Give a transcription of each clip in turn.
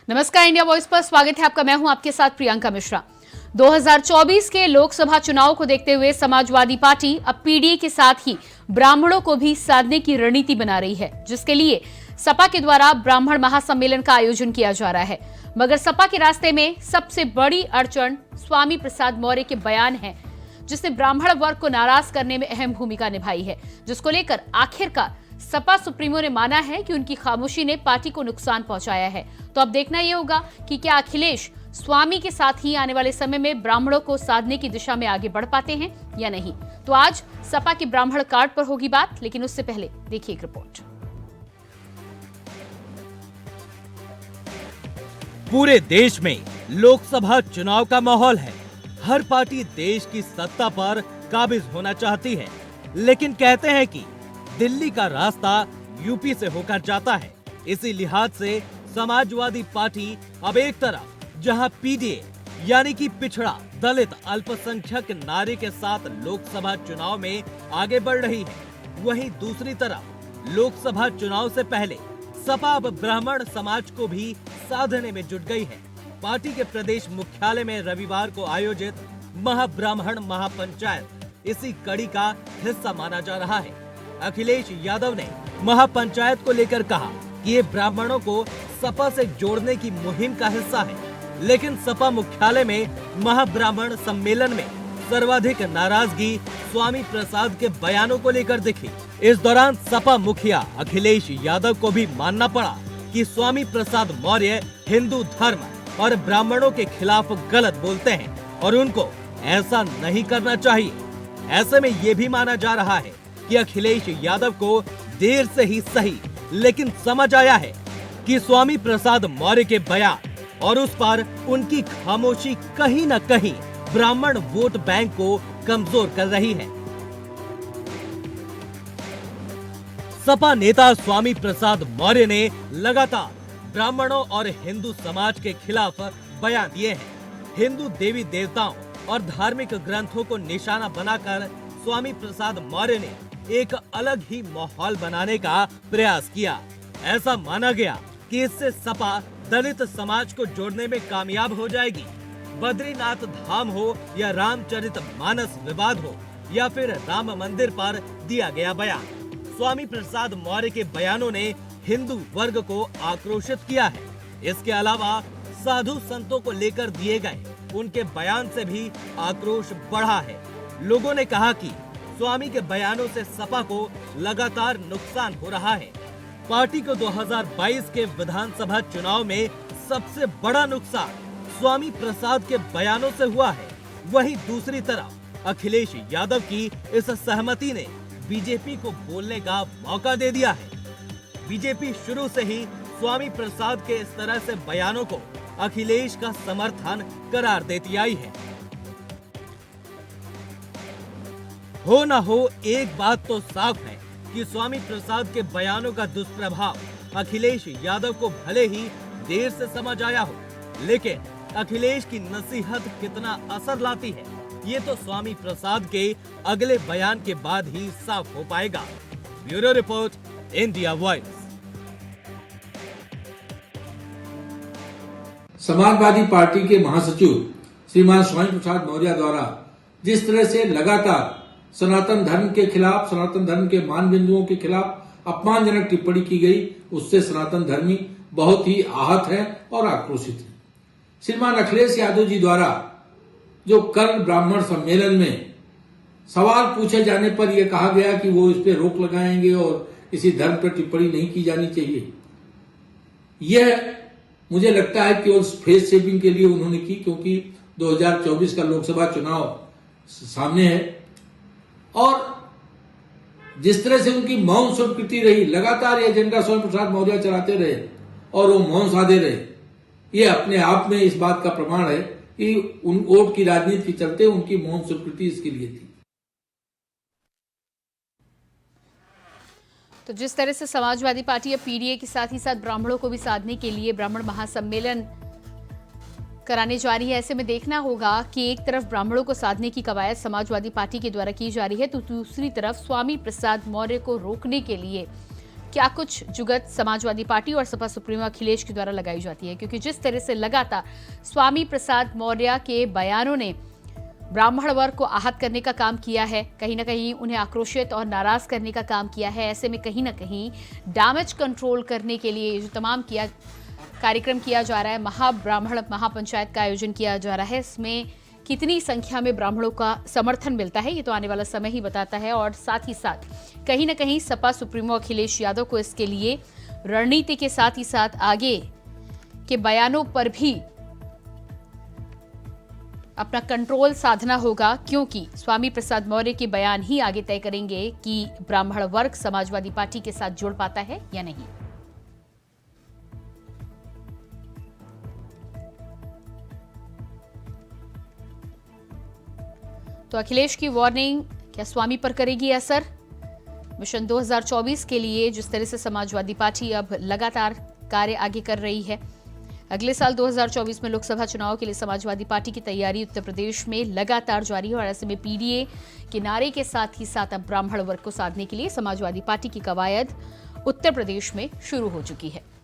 नमस्कार, India voice पर स्वागत है आपका। मैं हूं आपके साथ प्रियंका मिश्रा। 2024 के लोकसभा चुनाव को देखते हुए समाजवादी पार्टी अब पीडीए के साथ ही ब्राह्मणों को भी साधने की रणनीति बना रही है, जिसके लिए सपा के द्वारा ब्राह्मण महासम्मेलन का आयोजन किया जा रहा है। मगर सपा के रास्ते में सबसे बड़ी अड़चन स्वामी प्रसाद मौर्य के बयान है, जिसने ब्राह्मण वर्ग को नाराज करने में अहम भूमिका निभाई है, जिसको लेकर आखिरकार सपा सुप्रीमो ने माना है कि उनकी खामोशी ने पार्टी को नुकसान पहुंचाया है। तो अब देखना यह होगा कि क्या अखिलेश स्वामी के साथ ही आने वाले समय में ब्राह्मणों को साधने की दिशा में आगे बढ़ पाते हैं या नहीं। तो आज सपा के ब्राह्मण कार्ड पर होगी बात, लेकिन उससे पहले देखिए एक रिपोर्ट। पूरे देश में लोकसभा चुनाव का माहौल है। हर पार्टी देश की सत्ता पर काबिज होना चाहती है, लेकिन कहते हैं कि दिल्ली का रास्ता यूपी से होकर जाता है। इसी लिहाज से समाजवादी पार्टी अब एक तरफ जहां पीडीए यानी कि पिछड़ा, दलित, अल्पसंख्यक नारे के साथ लोकसभा चुनाव में आगे बढ़ रही है, वहीं दूसरी तरफ लोकसभा चुनाव से पहले सपा अब ब्राह्मण समाज को भी साधने में जुट गई है। पार्टी के प्रदेश मुख्यालय में रविवार को आयोजित महाब्राह्मण महापंचायत इसी कड़ी का हिस्सा माना जा रहा है। अखिलेश यादव ने महापंचायत को लेकर कहा कि ये ब्राह्मणों को सपा से जोड़ने की मुहिम का हिस्सा है, लेकिन सपा मुख्यालय में महाब्राह्मण सम्मेलन में सर्वाधिक नाराजगी स्वामी प्रसाद के बयानों को लेकर दिखी। इस दौरान सपा मुखिया अखिलेश यादव को भी मानना पड़ा कि स्वामी प्रसाद मौर्य हिंदू धर्म और ब्राह्मणों के खिलाफ गलत बोलते हैं और उनको ऐसा नहीं करना चाहिए। ऐसे में ये भी माना जा रहा है कि अखिलेश यादव को देर से ही सही, लेकिन समझ आया है कि स्वामी प्रसाद मौर्य के बयान और उस पर उनकी खामोशी कहीं न कहीं ब्राह्मण वोट बैंक को कमजोर कर रही है। सपा नेता स्वामी प्रसाद मौर्य ने लगातार ब्राह्मणों और हिंदू समाज के खिलाफ बयान दिए हैं। हिंदू देवी देवताओं और धार्मिक ग्रंथों को निशाना बनाकर स्वामी प्रसाद मौर्य ने एक अलग ही माहौल बनाने का प्रयास किया। ऐसा माना गया कि इससे सपा दलित समाज को जोड़ने में कामयाब हो जाएगी। बद्रीनाथ धाम हो या रामचरितमानस विवाद हो या फिर राम मंदिर पर दिया गया बयान, स्वामी प्रसाद मौर्य के बयानों ने हिंदू वर्ग को आक्रोशित किया है। इसके अलावा साधु संतों को लेकर दिए गए उनके बयान से भी आक्रोश बढ़ा है। लोगों ने कहा कि स्वामी के बयानों से सपा को लगातार नुकसान हो रहा है। पार्टी को 2022 के विधानसभा चुनाव में सबसे बड़ा नुकसान स्वामी प्रसाद के बयानों से हुआ है। वहीं दूसरी तरफ अखिलेश यादव की इस सहमति ने बीजेपी को बोलने का मौका दे दिया है। बीजेपी शुरू से ही स्वामी प्रसाद के इस तरह से बयानों को अखिलेश का समर्थन करार देती आई है। हो न हो, एक बात तो साफ है कि स्वामी प्रसाद के बयानों का दुष्प्रभाव अखिलेश यादव को भले ही देर से समझ आया हो, लेकिन अखिलेश की नसीहत कितना असर लाती है, ये तो स्वामी प्रसाद के अगले बयान के बाद ही साफ हो पाएगा। Bureau report, India voice. Samajwadi party के महासचिव श्रीमान स्वामी प्रसाद मौर्य द्वारा जिस तरह से लगातार सनातन धर्म के खिलाफ, सनातन धर्म के मान बिंदुओं के खिलाफ अपमानजनक टिप्पणी की गई, उससे सनातन धर्मी बहुत ही आहत है और आक्रोशित है। श्रीमान अखिलेश यादव जी द्वारा जो कल ब्राह्मण सम्मेलन में सवाल पूछे जाने पर यह कहा गया कि वो इस पे रोक लगाएंगे और किसी धर्म पर टिप्पणी नहीं की जानी चाहिए, यह मुझे लगता है कि उस फेस शेपिंग के लिए उन्होंने की, क्योंकि 2024 का लोकसभा चुनाव सामने है और जिस तरह से उनकी मौन स्वीकृति रही, लगातार ये एजेंडा स्वामी प्रसाद मौर्य चलाते रहे और वो मौन साधे रहे, ये अपने आप में इस बात का प्रमाण है कि उन वोट की राजनीति के चलते उनकी मौन स्वीकृति इसके लिए थी। तो जिस तरह से समाजवादी पार्टी या पीडीए के साथ ही साथ ब्राह्मणों को भी साधने के लिए ब्राह्मण महासम्मेलन कराने जा रही है, ऐसे में देखना होगा कि एक तरफ ब्राह्मणों को साधने की कवायद समाजवादी पार्टी के द्वारा की जा रही है, तो दूसरी तरफ स्वामी प्रसाद मौर्य को रोकने के लिए क्या कुछ जुगत समाजवादी पार्टी और सपा सुप्रीमो अखिलेश के द्वारा लगाई जाती है, क्योंकि जिस तरह से लगातार स्वामी प्रसाद मौर्य के बयानों ने ब्राह्मण वर्ग को आहत करने का काम किया है, कहीं ना कहीं उन्हें आक्रोशित और नाराज करने का काम किया है, ऐसे में कहीं ना कहीं डैमेज कंट्रोल करने के लिए जो तमाम कार्यक्रम किया जा रहा है, महाब्राह्मण महापंचायत का आयोजन किया जा रहा है, इसमें कितनी संख्या में ब्राह्मणों का समर्थन मिलता है ये तो आने वाला समय ही बताता है। और साथ ही साथ कहीं ना कहीं सपा सुप्रीमो अखिलेश यादव को इसके लिए रणनीति के साथ ही साथ आगे के बयानों पर भी अपना कंट्रोल साधना होगा, क्योंकि स्वामी प्रसाद मौर्य के बयान ही आगे तय करेंगे कि ब्राह्मण वर्ग समाजवादी पार्टी के साथ जुड़ पाता है या नहीं। तो अखिलेश की वार्निंग क्या स्वामी पर करेगी असर? मिशन 2024 के लिए जिस तरह से समाजवादी पार्टी अब लगातार कार्य आगे कर रही है, अगले साल 2024 में लोकसभा चुनाव के लिए समाजवादी पार्टी की तैयारी उत्तर प्रदेश में लगातार जारी है और ऐसे में पीडीए के नारे के साथ ही साथ अब ब्राह्मण वर्ग को साधने के लिए समाजवादी पार्टी की कवायद उत्तर प्रदेश में शुरू हो चुकी है।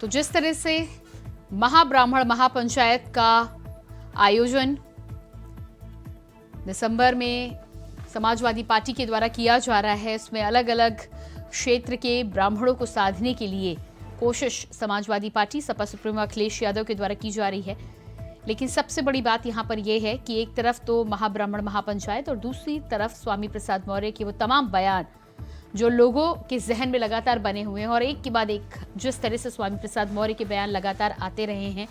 तो जिस तरह से महाब्राह्मण महापंचायत का आयोजन दिसंबर में समाजवादी पार्टी के द्वारा किया जा रहा है, इसमें अलग अलग क्षेत्र के ब्राह्मणों को साधने के लिए कोशिश समाजवादी पार्टी सपा सुप्रीमो अखिलेश यादव के द्वारा की जा रही है। लेकिन सबसे बड़ी बात यहां पर यह है कि एक तरफ तो महाब्राह्मण महापंचायत और दूसरी तरफ स्वामी प्रसाद मौर्य के वो तमाम बयान जो लोगों के जहन में लगातार बने हुए हैं और एक के बाद एक जिस तरह से स्वामी प्रसाद मौर्य के बयान लगातार आते रहे हैं,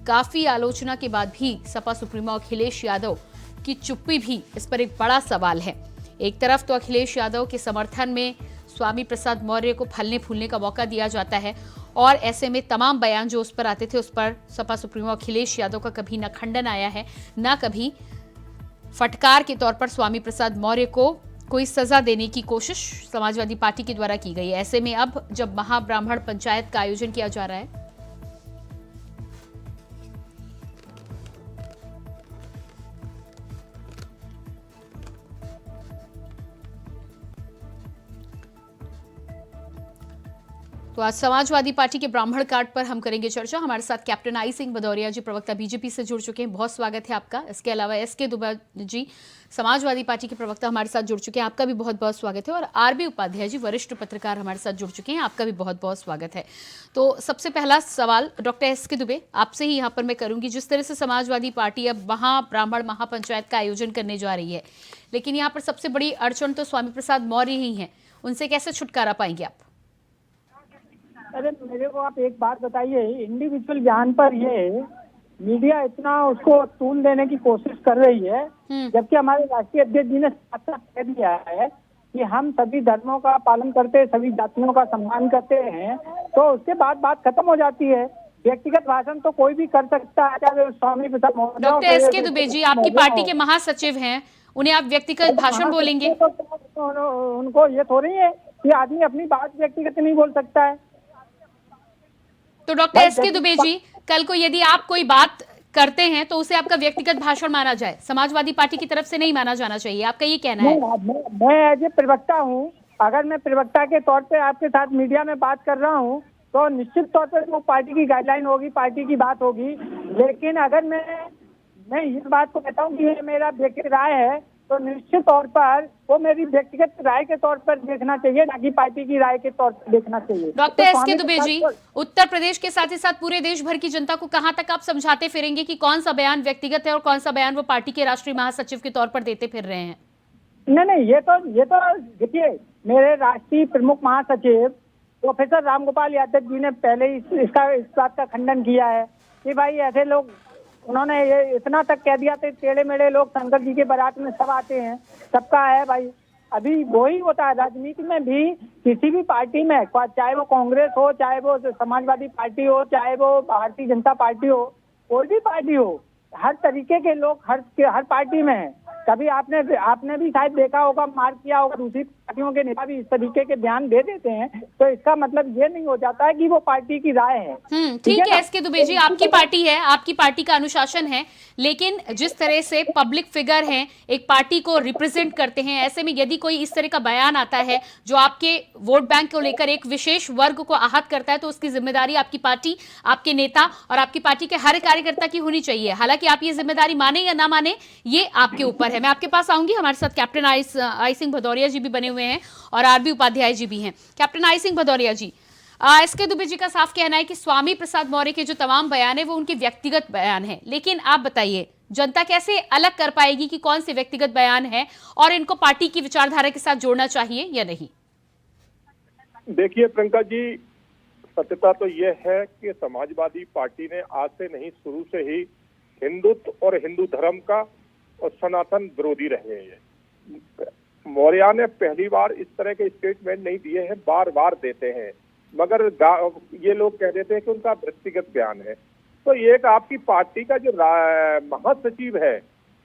काफी आलोचना के बाद भी सपा सुप्रीमो अखिलेश यादव की चुप्पी भी इस पर एक बड़ा सवाल है। एक तरफ तो अखिलेश यादव के समर्थन में स्वामी प्रसाद मौर्य को फलने फूलने का मौका दिया जाता है और ऐसे में तमाम बयान जो उस पर आते थे उस पर सपा सुप्रीमो अखिलेश यादव का कभी न खंडन आया है, न कभी फटकार के तौर पर स्वामी प्रसाद मौर्य को कोई सजा देने की कोशिश समाजवादी पार्टी के द्वारा की गई है। ऐसे में अब जब महाब्राह्मण पंचायत का आयोजन किया जा रहा है, तो आज समाजवादी पार्टी के ब्राह्मण कार्ड पर हम करेंगे चर्चा। हमारे साथ कैप्टन आई सिंह भदौरिया जी, प्रवक्ता बीजेपी से जुड़ चुके हैं, बहुत स्वागत है आपका। इसके अलावा एसके दुबे जी, समाजवादी पार्टी के प्रवक्ता हमारे साथ जुड़ चुके हैं, आपका भी बहुत बहुत स्वागत है। और आरबी उपाध्याय जी, वरिष्ठ पत्रकार हमारे साथ जुड़ चुके हैं, आपका भी बहुत बहुत स्वागत है। तो सबसे पहला सवाल डॉक्टर एसके दुबे आपसे ही यहाँ पर मैं करूंगी। जिस तरह से समाजवादी पार्टी अब महाब्राह्मण महापंचायत का आयोजन करने जा रही है, लेकिन यहाँ पर सबसे बड़ी अड़चन तो स्वामी प्रसाद मौर्य ही है, उनसे कैसे छुटकारा पाएंगे आप? अरे मेरे को आप एक बात बताइए, इंडिविजुअल बयान पर ये मीडिया इतना उसको तूल देने की कोशिश कर रही है, जबकि हमारे राष्ट्रीय अध्यक्ष जी ने साफ कह दिया है कि हम सभी धर्मों का पालन करते हैं, सभी जातियों का सम्मान करते हैं, तो उसके बाद बात खत्म हो जाती है। व्यक्तिगत भाषण तो कोई भी कर सकता है, चाहे स्वामी प्रसाद मौर्य। डॉक्टर एसके दुबे जी, आपकी पार्टी के महासचिव हैं, उन्हें आप व्यक्तिगत भाषण बोलेंगे? उनको ये थोड़ी है कि आदमी अपनी बात व्यक्तिगत नहीं बोल सकता है। तो डॉक्टर एसके दुबे जी, कल को यदि आप कोई बात करते हैं तो उसे आपका व्यक्तिगत भाषण माना जाए, समाजवादी पार्टी की तरफ से नहीं माना जाना चाहिए, आपका ये कहना है? मैं एज ए प्रवक्ता हूँ, अगर मैं प्रवक्ता के तौर पे आपके साथ मीडिया में बात कर रहा हूँ तो निश्चित तौर पे वो पार्टी की गाइडलाइन होगी, पार्टी की बात होगी। लेकिन अगर मैं इस बात को कहता हूँ कि ये मेरा व्यक्तिगत राय है, तो निश्चित तौर पर वो मेरी व्यक्तिगत राय के तौर पर देखना चाहिए, ना कि पार्टी की राय के तौर पर देखना चाहिए। डॉक्टर एसके दुबे जी, उत्तर प्रदेश के साथ ही साथ पूरे देश भर की जनता को कहां तक आप समझाते फिरेंगे कि कौन सा बयान व्यक्तिगत है और कौन सा बयान वो पार्टी के राष्ट्रीय महासचिव के तौर पर देते फिर रहे हैं? नहीं, ये तो देखिए, मेरे राष्ट्रीय प्रमुख महासचिव प्रोफेसर रामगोपाल यादव जी ने पहले इस बात का खंडन किया है कि भाई ऐसे लोग, उन्होंने ये इतना तक कह दिया था, टेढ़े मेढ़े लोग शंकर जी के बारात में सब आते हैं, सबका है भाई। अभी वही होता है राजनीति में भी, किसी भी पार्टी में, चाहे वो कांग्रेस हो, चाहे वो समाजवादी पार्टी हो, चाहे वो भारतीय जनता पार्टी हो, कोई भी पार्टी हो, हर तरीके के लोग हर पार्टी में है। कभी आपने भी शायद देखा होगा, मार्क किया होगा, दूसरी पार्टियों के नेता भी इस तरीके के बयान दे देते हैं, तो इसका मतलब ये नहीं हो जाता है कि वो पार्टी की राय है। ठीक ना? है एसके दुबे जी, आपकी पार्टी है, आपकी पार्टी का अनुशासन है, लेकिन जिस तरह से पब्लिक फिगर हैं, एक पार्टी को रिप्रेजेंट करते हैं, ऐसे में यदि कोई इस तरह का बयान आता है जो आपके वोट बैंक को लेकर एक विशेष वर्ग को आहत करता है, तो उसकी जिम्मेदारी आपकी पार्टी, आपके नेता और आपकी पार्टी के हर कार्यकर्ता की होनी चाहिए। हालांकि आप ये जिम्मेदारी माने या ना माने, ये आपके ऊपर है। मैं आपके पास आऊंगी, हमारे साथ कैप्टन आई सिंह भदौरिया जी भी बने हुए हैं और आरबी उपाध्याय जी भी हैं। Captain I Singh Bhadauria ji, SK Dubey ji का साफ कहना है कि स्वामी प्रसाद मौर्य के जो तमाम बयान है वो उनके व्यक्तिगत बयान है, लेकिन आप बताइए जनता कैसे अलग कर पाएगी कि कौन से व्यक्तिगत बयान है और इनको पार्टी की विचारधारा के साथ जोड़ना चाहिए या नहीं? देखिए प्रियंका जी, सत्यता तो यह है कि समाजवादी पार्टी ने आज से नहीं, शुरू से ही हिंदुत्व और हिंदू धर्म का और सनातन विरोधी रहे हैं। मौर्य ने पहली बार इस तरह के स्टेटमेंट नहीं दिए हैं, बार बार देते हैं, मगर ये लोग कह देते हैं कि उनका व्यक्तिगत बयान है। तो ये एक आपकी पार्टी का जो महासचिव है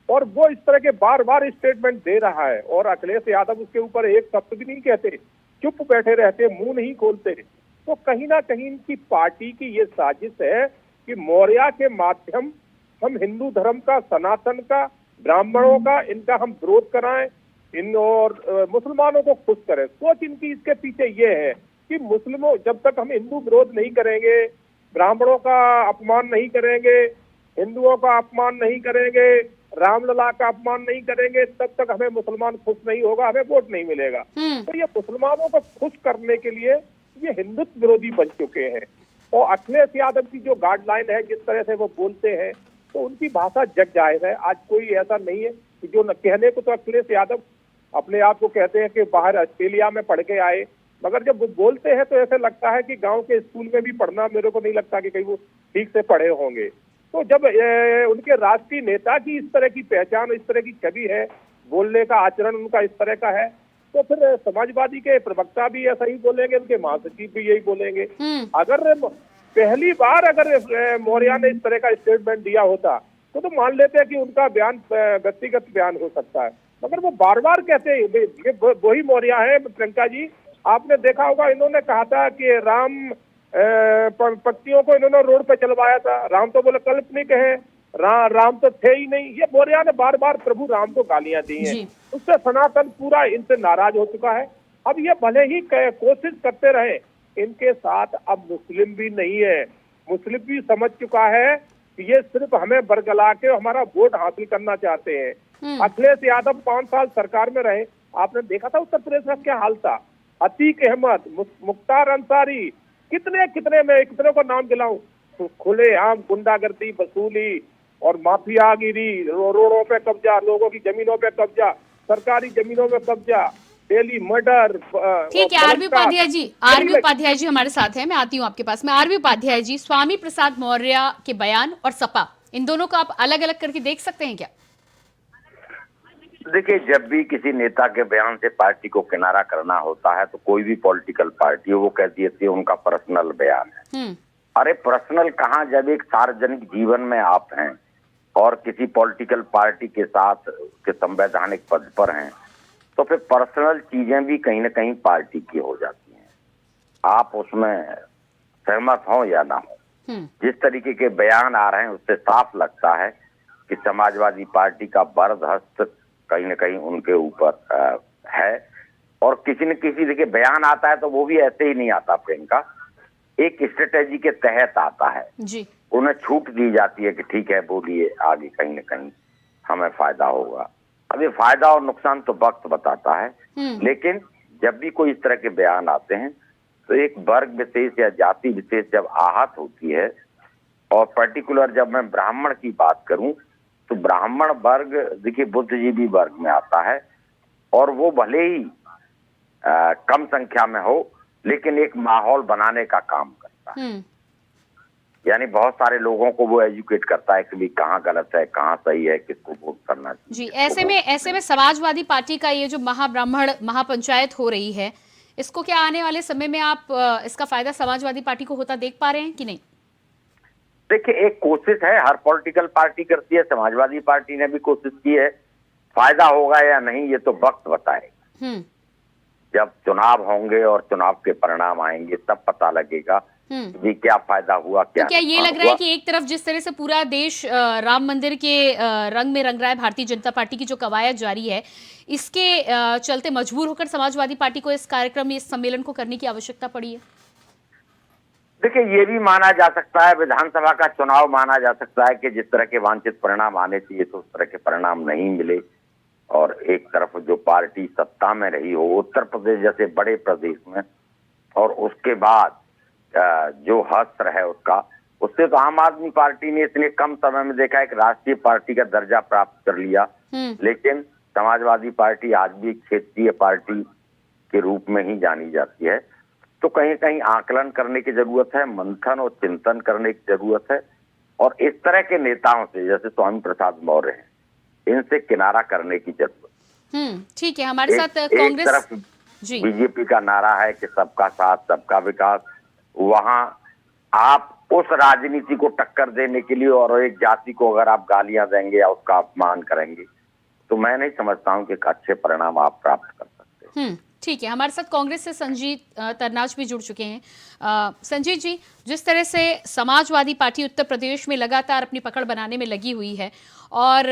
और वो इस तरह के बार बार स्टेटमेंट दे रहा है, और अखिलेश यादव उसके ऊपर एक शब्द भी नहीं कहते, चुप बैठे रहते, मुंह नहीं खोलते। तो कहीं ना कहीं इनकी पार्टी की ये साजिश है कि मौर्य के माध्यम हम हिंदू धर्म का, सनातन का, ब्राह्मणों का, इनका हम विरोध कराएं, इन और मुसलमानों को खुश करें। सोच इनकी इसके पीछे ये है कि मुस्लिमों, जब तक हम हिंदू विरोध नहीं करेंगे, ब्राह्मणों का अपमान नहीं करेंगे, हिंदुओं का अपमान नहीं करेंगे, रामलला का अपमान नहीं करेंगे, तब तक हमें मुसलमान खुश नहीं होगा, हमें वोट नहीं मिलेगा। तो ये मुसलमानों को खुश करने के लिए ये हिंदुत्व विरोधी बन चुके हैं। और अखिलेश यादव की जो गाइडलाइन है, जिस तरह से वो बोलते हैं, तो उनकी भाषा जग जाहिर है। आज कोई ऐसा नहीं है कि जो कहने को तो अखिलेश यादव अपने आप को कहते हैं कि बाहर ऑस्ट्रेलिया में पढ़ के आए, मगर जब वो बोलते हैं तो ऐसा लगता है कि गांव के स्कूल में भी पढ़ना, मेरे को नहीं लगता कि कहीं वो ठीक से पढ़े होंगे। तो जब उनके राष्ट्रीय नेता की इस तरह की पहचान, इस तरह की छवि है, बोलने का आचरण उनका इस तरह का है, तो फिर समाजवादी के प्रवक्ता भी ऐसा ही बोलेंगे, उनके महासचिव भी यही बोलेंगे। अगर पहली बार अगर मौर्य ने इस तरह का स्टेटमेंट दिया होता तो मान लेते हैं कि उनका बयान व्यक्तिगत बयान हो सकता है, मगर वो बार बार कहते हैं। वही मौर्य है प्रियंका जी, आपने देखा होगा, इन्होंने कहा था कि राम पत्नियों को इन्होंने रोड पे चलवाया था, राम तो बोले काल्पनिक है, राम तो थे ही नहीं। ये मौर्य ने बार बार प्रभु राम को गालियां दी हैं, उससे सनातन पूरा इनसे नाराज हो चुका है। अब ये भले ही कोशिश करते रहे, इनके साथ अब मुस्लिम भी नहीं है, मुस्लिम भी समझ चुका है कि ये सिर्फ हमें बरगला के हमारा वोट हासिल करना चाहते हैं। अखिलेश यादव 5 साल सरकार में रहे, आपने देखा था उत्तर प्रदेश का क्या हाल था। अतीक अहमद, मुख्तार अंसारी, कितने को नाम गिलाऊं, खुलेआम गुंडागर्दी, वसूली और माफियागिरी, रोडों पे कब्जा, लोगों की जमीनों पे कब्जा, सरकारी जमीनों पे कब्जा, डेली मर्डर। ठीक है आरबी उपाध्याय जी हमारे साथ हैं, मैं आती हूँ आपके पास में। आरबी उपाध्याय जी, स्वामी प्रसाद मौर्य के बयान और सपा, इन दोनों को आप अलग अलग करके देख सकते हैं क्या? देखिए, जब भी किसी नेता के बयान से पार्टी को किनारा करना होता है तो कोई भी पॉलिटिकल पार्टी हो, वो कहती है उनका पर्सनल बयान है। अरे पर्सनल कहाँ, जब एक सार्वजनिक जीवन में आप हैं और किसी पॉलिटिकल पार्टी के साथ के संवैधानिक पद पर हैं, तो फिर पर्सनल चीजें भी कहीं ना कहीं पार्टी की हो जाती हैं, आप उसमें सहमत हो या ना हो। जिस तरीके के बयान आ रहे हैं उससे साफ लगता है कि समाजवादी पार्टी का बर्दहस्त कहीं ना कहीं उनके ऊपर है। और किसी न किसी, देखिए बयान आता है तो वो भी ऐसे ही नहीं आता प्रियंका, एक स्ट्रेटेजी के तहत आता है जी। उन्हें छूट दी जाती है कि ठीक है बोलिए, आगे कहीं ना कहीं हमें फायदा होगा। अब ये फायदा और नुकसान तो वक्त बताता है, लेकिन जब भी कोई इस तरह के बयान आते हैं तो एक वर्ग विशेष या जाति विशेष जब आहत होती है, और पर्टिकुलर जब मैं ब्राह्मण की बात करूं तो ब्राह्मण वर्ग देखिए बुद्धिजीवी वर्ग में आता है, और वो भले ही कम संख्या में हो लेकिन एक माहौल बनाने का काम करता है। यानी बहुत सारे लोगों को वो एजुकेट करता है कि भी कहाँ गलत है, कहाँ सही है, किसको वोट करना चाहिए। जी, ऐसे में समाजवादी पार्टी का ये जो महाब्राह्मण महापंचायत हो रही है, इसको क्या आने वाले समय में आप इसका फायदा समाजवादी पार्टी को होता देख पा रहे हैं कि नहीं? देखिए, एक कोशिश है, हर पॉलिटिकल पार्टी करती है, समाजवादी पार्टी ने भी कोशिश की है फायदा होगा या नहीं ये तो वक्त बताएगा। हम्म जब चुनाव होंगे और चुनाव के परिणाम आएंगे तब पता लगेगा कि क्या फायदा हुआ, क्या तो क्या ये लग रहा है कि एक तरफ जिस तरह से पूरा देश राम मंदिर के रंग में रंग रहा है, भारतीय जनता पार्टी की जो कवायद जारी है, इसके चलते मजबूर होकर समाजवादी पार्टी को इस कार्यक्रम, इस सम्मेलन को करने की आवश्यकता पड़ी है? देखिए, ये भी माना जा सकता है, विधानसभा का चुनाव माना जा सकता है कि जिस तरह के वांछित परिणाम आने चाहिए तो उस तरह के परिणाम नहीं मिले, और एक तरफ जो पार्टी सत्ता में रही हो उत्तर प्रदेश जैसे बड़े प्रदेश में, और उसके बाद जो हस्त्र है उसका, उससे तो आम आदमी पार्टी ने इतने कम समय में देखा एक राष्ट्रीय पार्टी का दर्जा प्राप्त कर लिया, लेकिन समाजवादी पार्टी आज भी एक क्षेत्रीय पार्टी के रूप में ही जानी जाती है। तो कहीं कहीं आकलन करने की जरूरत है, मंथन और चिंतन करने की जरूरत है, और इस तरह के नेताओं से जैसे स्वामी प्रसाद मौर्य हैं, इनसे किनारा करने की जरूरत। ठीक है, हमारे साथ कांग्रेस, एक तरफ बीजेपी का नारा है कि सबका साथ सबका विकास, वहां आप उस राजनीति को टक्कर देने के लिए और एक जाति को अगर आप गालियां देंगे या उसका अपमान करेंगे तो मैं नहीं समझता हूं कि अच्छे परिणाम आप प्राप्त कर सकते हैं। ठीक है, हमारे साथ कांग्रेस से संजीत तरनाज भी जुड़ चुके हैं। संजीत जी, जिस तरह से समाजवादी पार्टी उत्तर प्रदेश में लगातार अपनी पकड़ बनाने में लगी हुई है और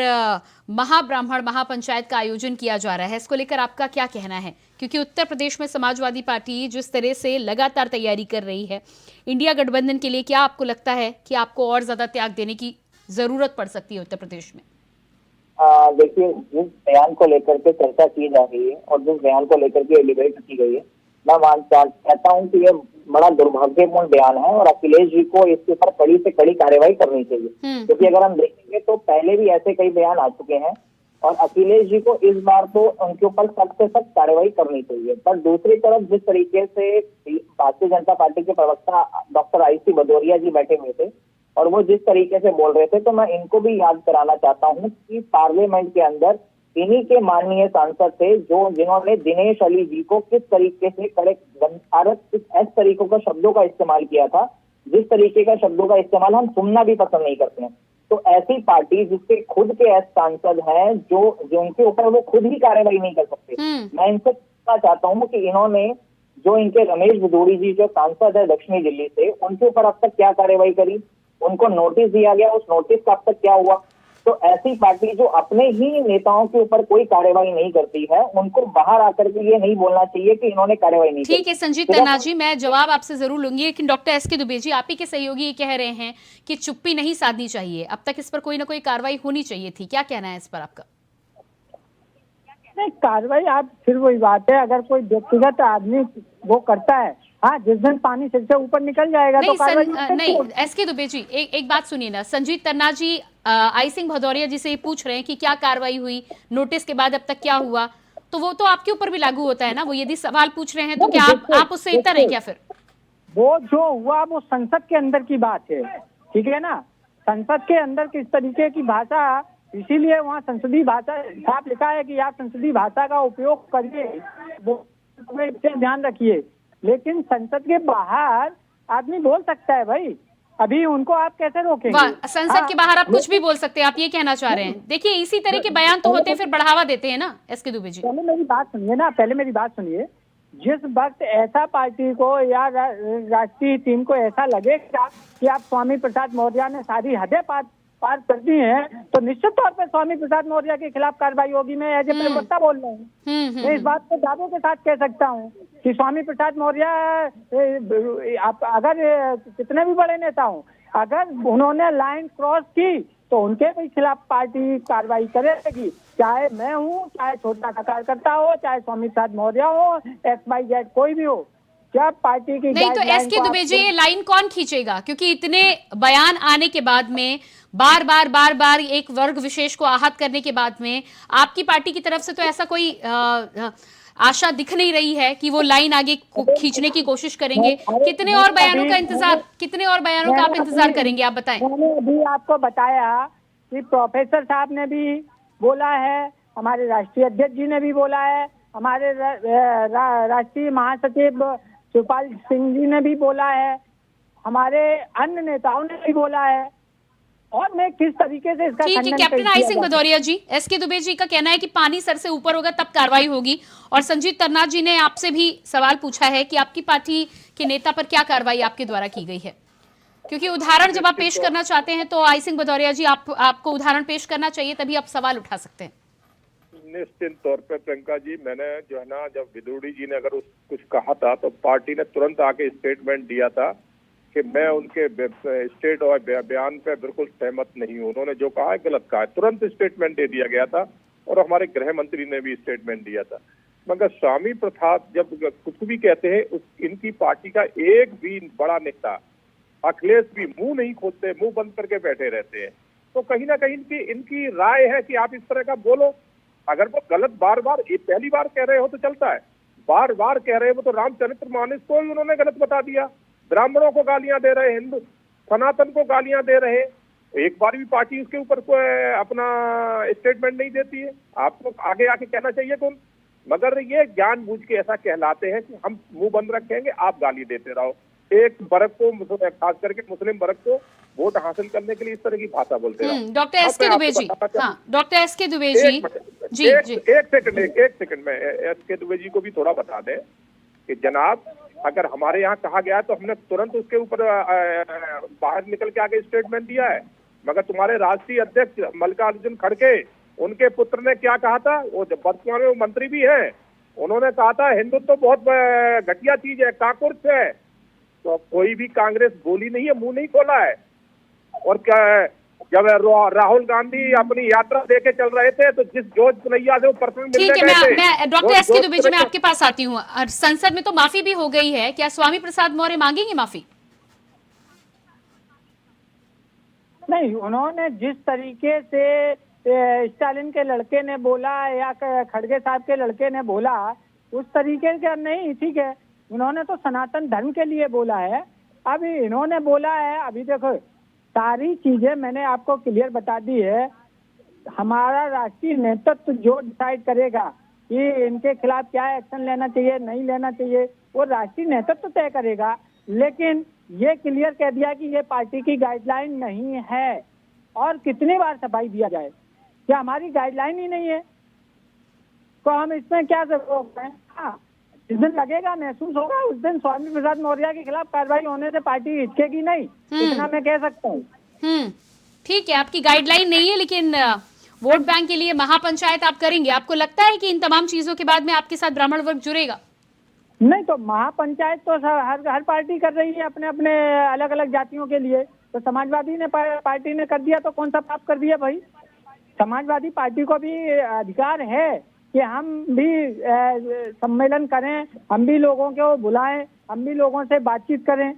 महाब्राह्मण महापंचायत का आयोजन किया जा रहा है, इसको लेकर आपका क्या कहना है? क्योंकि उत्तर प्रदेश में समाजवादी पार्टी जिस तरह से लगातार तैयारी कर रही है इंडिया गठबंधन के लिए, क्या आपको लगता है कि आपको और ज्यादा त्याग देने की जरूरत पड़ सकती है उत्तर प्रदेश में? देखिए, जिस बयान को लेकर के चर्चा की जा रही है और जिस बयान को लेकर के डिबेट की गई है, मैं कहता हूं कि ये बड़ा दुर्भाग्यपूर्ण बयान है और अखिलेश जी को इसके ऊपर कड़ी से कड़ी कार्रवाई करनी चाहिए। क्योंकि अगर हम देखेंगे तो पहले भी ऐसे कई बयान आ चुके हैं और अखिलेश जी को इस बार तो उनके ऊपर सख्त से सख्त कार्रवाई करनी चाहिए। पर दूसरी तरफ जिस तरीके से भारतीय जनता पार्टी के प्रवक्ता डॉक्टर IC भदौरिया जी बैठे हुए थे और वो जिस तरीके से बोल रहे थे, तो मैं इनको भी याद कराना चाहता हूं कि पार्लियामेंट के अंदर इन्हीं के माननीय सांसद थे जिन्होंने दिनेश अली जी को किस तरीके से कड़े इस तरीकों का शब्दों का इस्तेमाल किया था, जिस तरीके का शब्दों का इस्तेमाल हम सुनना भी पसंद नहीं करते हैं। तो ऐसी पार्टी जिसके खुद के सांसद हैं जो उनके ऊपर वो खुद ही कार्रवाई नहीं कर सकते, मैं इनसे पूछना चाहता हूँ कि इन्होंने जो इनके रमेश भदौरी जी जो सांसद है दक्षिणी दिल्ली से, उनके ऊपर अब तक क्या कार्रवाई करी? उनको नोटिस दिया गया, उस नोटिस का अब तक क्या हुआ? तो ऐसी पार्टी जो अपने ही नेताओं के ऊपर कोई कार्रवाई नहीं करती है, उनको बाहर आकर के ये नहीं बोलना चाहिए कि इन्होंने कार्रवाई नहीं की। ठीक है संजीत तरनाज जी, मैं जवाब आपसे जरूर लूंगी, लेकिन डॉक्टर SK दुबे जी, आप ही के सहयोगी ये कह रहे हैं कि चुप्पी नहीं साधनी चाहिए, अब तक इस पर कोई ना कोई कार्रवाई होनी चाहिए थी, क्या कहना है इस पर आपका? नहीं, कार्रवाई आप फिर वही बात है, अगर कोई व्यक्तिगत आदमी वो करता है, हाँ, जिस दिन पानी सिर से ऊपर निकल जाएगा तो कार्रवाई नहीं। SK दुबे जी, एक बात सुनिए ना, संजीत तरनाज जी आई सिंह भदौरिया जी से ये पूछ रहे हैं कि क्या कार्रवाई हुई, नोटिस के बाद अब तक क्या हुआ, तो वो तो आपके ऊपर भी लागू होता है ना, वो यदि सवाल पूछ रहे हैं तो क्या आप उससे इतर हैं क्या? फिर वो जो हुआ वो संसद के अंदर की बात है, ठीक है ना, संसद के अंदर किस तरीके की भाषा, इसीलिए वहाँ संसदीय भाषा साफ लिखा है कि आप संसदीय भाषा का उपयोग करिए, वो ध्यान रखिए। लेकिन संसद के बाहर आदमी बोल सकता है भाई, अभी उनको आप कैसे रोकेंगे? संसद के बाहर आप कुछ भी बोल सकते हैं, आप ये कहना चाह रहे हैं? देखिए, इसी तरह के बयान तो होते हैं, फिर बढ़ावा देते हैं ना SK दुबे जी। पहले मेरी बात सुनिए, जिस वक्त ऐसा पार्टी को या राष्ट्रीय टीम को ऐसा लगेगा कि आप स्वामी प्रसाद मौर्य ने सारी हदें पार कर दी हैं, तो निश्चित तौर पर स्वामी प्रसाद मौर्य के खिलाफ कार्रवाई होगी। मैं एज ए प्रवक्ता बोल रहा हूँ, मैं इस बात को दावों के साथ कह सकता हूँ कि स्वामी प्रसाद मौर्य, आप अगर कितने भी बड़े नेता हों, अगर उन्होंने लाइन क्रॉस की तो उनके भी खिलाफ पार्टी कार्रवाई करेगी, चाहे मैं हूँ, चाहे छोटा सा कार्यकर्ता हो, चाहे स्वामी प्रसाद मौर्य हो, XYZ कोई भी हो। क्या पार्टी की नहीं, तो SK दुबे जी, ये लाइन कौन खींचेगा? क्योंकि इतने बयान आने के बाद में बार बार एक वर्ग विशेष को आहत करने के बाद में आपकी पार्टी की तरफ से तो ऐसा कोई आशा दिख नहीं रही है कि वो लाइन आगे खींचने की कोशिश करेंगे। कितने और बयानों का आप इंतजार करेंगे, आप बताएं। मैंने अभी आपको बताया कि प्रोफेसर साहब ने भी बोला है, हमारे राष्ट्रीय अध्यक्ष जी ने भी बोला है, हमारे राष्ट्रीय महासचिव शिवपाल सिंह जी ने भी बोला है, हमारे अन्य नेताओं ने भी बोला है। और मैं किस तरीके से इसका ठीक है, खंडन कैप्टन किया आई सिंह जाए। भदौरिया जी, एसके दुबे जी का कहना है कि पानी सर से ऊपर होगा तब कार्रवाई होगी, और संजीव तरनाथ जी ने आपसे भी सवाल पूछा है कि आपकी पार्टी के नेता पर क्या कार्रवाई आपके द्वारा की गई है, क्योंकि उदाहरण जब आप पेश करना चाहते हैं तो आई सिंह भदौरिया जी आपको उदाहरण पेश करना चाहिए, तभी आप सवाल उठा सकते हैं। निश्चित तौर पे प्रियंका जी, मैंने जो है ना, जब विदुड़ी जी ने अगर कुछ कहा था तो पार्टी ने तुरंत आके स्टेटमेंट दिया था कि मैं उनके स्टेट और बयान पे बिल्कुल सहमत नहीं हूँ, उन्होंने जो कहा है गलत कहा है, तुरंत स्टेटमेंट दे दिया गया था, और हमारे गृह मंत्री ने भी स्टेटमेंट दिया था। मगर स्वामी प्रसाद जब कुछ भी कहते हैं, इनकी पार्टी का एक भी बड़ा नेता अखिलेश भी मुंह नहीं खोलते, मुंह बंद करके बैठे रहते हैं। तो कहीं ना कहीं इनकी राय है कि आप इस तरह का बोलो। अगर वो गलत बार बार पहली बार कह रहे हो तो चलता है, बार बार कह रहे हो तो रामचरित्र मानस को ही उन्होंने गलत बता दिया, ब्राह्मणों को गालियां दे रहे, हिंदू सनातन को गालियां दे रहे। एक बार भी पार्टी उसके ऊपर कोई अपना स्टेटमेंट नहीं देती है। आपको आगे आके कहना चाहिए कौन, मगर ये जानबूझ के ऐसा कहलाते हैं कि हम मुंह बंद रखेंगे, आप गाली देते रहो। एक वर्ग को, खास करके मुस्लिम वर्ग को वोट हासिल करने के लिए इस तरह की भाषा बोलते हैं। डॉक्टर एसके दुबे जी, हाँ डॉक्टर एसके दुबे जी, जी जी एक सेकंड में एसके दुबे जी को भी थोड़ा बता दें कि जनाब, अगर हमारे यहाँ कहा गया है तो हमने तुरंत उसके ऊपर बाहर निकल के आगे स्टेटमेंट दिया है। मगर तुम्हारे राष्ट्रीय अध्यक्ष मल्लिकार्जुन खड़गे, उनके पुत्र ने क्या कहा था, वो वर्तमान में मंत्री भी हैं, उन्होंने कहा था हिंदुत्व तो बहुत घटिया चीज है, काकुर्स है। तो कोई भी कांग्रेस बोली नहीं है, मुंह नहीं खोला है। और क्या, जब राहुल गांधी अपनी यात्रा देके चल रहे थे तो जिस जोश पुनैया से वो पर्सनल मिलने ठीक है, गए थे, मैं डॉक्टर एसके दुबे जी, मैं आपके पास आती हूँ। संसद में तो माफी भी हो गई है, क्या स्वामी प्रसाद मौर्य मांगेंगे माफी? नहीं, उन्होंने जिस तरीके से स्टालिन के लड़के ने बोला या खड़गे साहब के लड़के ने बोला, उस तरीके का नहीं। ठीक है, उन्होंने तो सनातन धर्म के लिए बोला है। अभी इन्होंने बोला है, अभी देखो सारी चीजें मैंने आपको क्लियर बता दी है। हमारा राष्ट्रीय नेतृत्व जो डिसाइड करेगा कि इनके खिलाफ क्या एक्शन लेना चाहिए, नहीं लेना चाहिए, वो राष्ट्रीय नेतृत्व तय करेगा। लेकिन ये क्लियर कह दिया कि ये पार्टी की गाइडलाइन नहीं है। और कितनी बार सफाई दिया जाए, क्या हमारी गाइडलाइन ही नहीं है तो हम इसमें क्या रोक रहे हैं? हाँ, जिस दिन लगेगा, महसूस होगा, उस दिन स्वामी प्रसाद मौर्य के खिलाफ कार्रवाई होने से पार्टी हिचकेगी नहीं, इतना मैं कह सकता हूँ। ठीक है, आपकी गाइडलाइन नहीं है, लेकिन वोट बैंक के लिए महापंचायत आप करेंगे। आपको लगता है कि इन तमाम चीजों के बाद में आपके साथ ब्राह्मण वर्ग जुड़ेगा? नहीं, तो महापंचायत तो हर पार्टी कर रही है अपने अपने अलग अलग जातियों के लिए। तो समाजवादी ने पार्टी ने कर दिया तो कौन सा पाप कर दिया भाई? समाजवादी पार्टी को भी अधिकार है कि हम भी सम्मेलन करें, हम भी लोगों को बुलाएं, हम भी लोगों से बातचीत करें।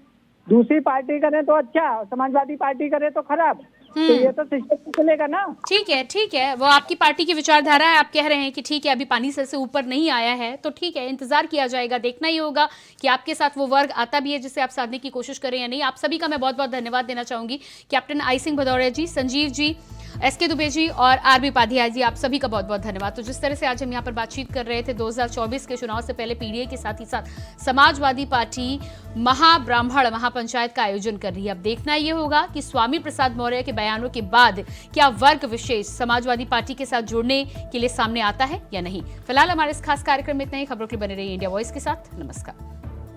दूसरी पार्टी करे तो अच्छा, समाजवादी पार्टी करे तो खराब। तो ये तो सिस्टम चलेगा ना। ठीक है, वो आपकी पार्टी की विचारधारा है। आप कह रहे हैं कि ठीक है, अभी पानी सर से ऊपर नहीं आया है, तो ठीक है, इंतजार किया जाएगा, देखना ही होगा कि आपके साथ वो वर्ग आता भी है जिससे आप साधने की कोशिश करें या नहीं। आप सभी का मैं बहुत बहुत धन्यवाद देना चाहूंगी। Captain I Singh Bhadauria ji, Sanjeev ji, SK Dubey ji और आरबी उपाध्याय जी, आप सभी का बहुत बहुत धन्यवाद। तो जिस तरह से आज हम यहाँ पर बातचीत कर रहे थे 2024 के चुनाव से पहले पीडीए के साथ ही साथ समाजवादी पार्टी महाब्राह्मण महापंचायत का आयोजन कर रही है। अब देखना ये होगा कि स्वामी प्रसाद मौर्य के बयानों के बाद क्या वर्ग विशेष समाजवादी पार्टी के साथ जुड़ने के लिए सामने आता है या नहीं। फिलहाल हमारे इस खास कार्यक्रम में इतना ही। खबरों के लिए बने रहिए इंडिया वॉइस के साथ। नमस्कार।